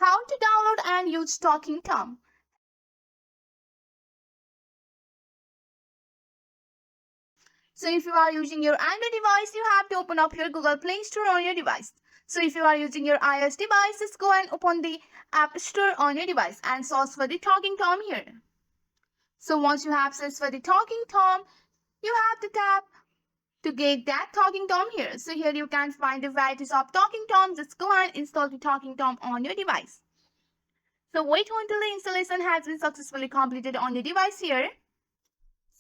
How to download and use Talking Tom. So if you are using your Android device, you have to open up your Google Play Store on your device. So if you are using your iOS device, just go and open the App Store on your device and search for the Talking Tom here. So once you have searched for the Talking Tom, you have to tap to get that Talking Tom here. So here you can find the varieties of Talking Tom. Just go and install the Talking Tom on your device. So wait until the installation has been successfully completed on your device here.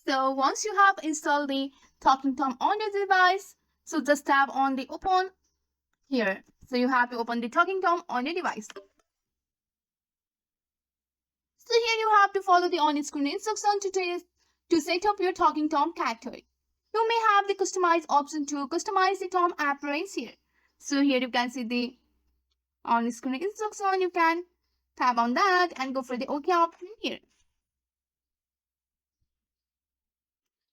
So once you have installed the Talking Tom on your device, so just tap on the open here. So you have to open the Talking Tom on your device. So here you have to follow the on-screen instruction to set up your Talking Tom character. You may have the customize option to customize the Tom appearance here. So here you can see the on-screen instruction. You can tap on that and go for the OK option here.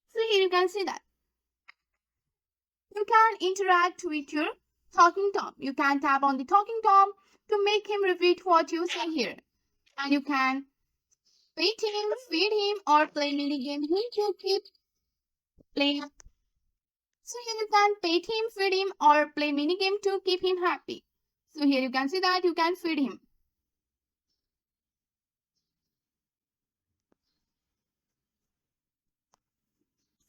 So here you can see that. You can interact with your Talking Tom. You can tap on the Talking Tom to make him repeat what you say here. And you can pet him, feed him, or play mini game to keep playing. So here you can pet him, feed him, or play mini game to keep him happy. So here you can see that you can feed him.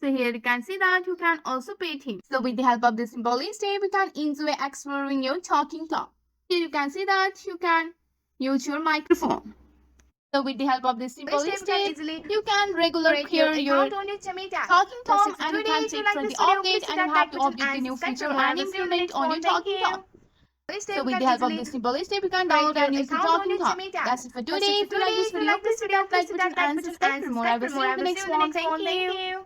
So here you can see that you can also pet him. So with the help of this simple step, you can enjoy exploring your Talking Tom. Here you can see that you can use your microphone. So with the help of this simple step, you can regularly hear your Talking Tom and you can check for the update and you have to update the new feature and implement on your Talking Tom. So with the help of this simple step, you can download and use the Talking Tom. That's it for today. If you like this video, please hit that like button and subscribe for more. I will see you in the next one. Thank you.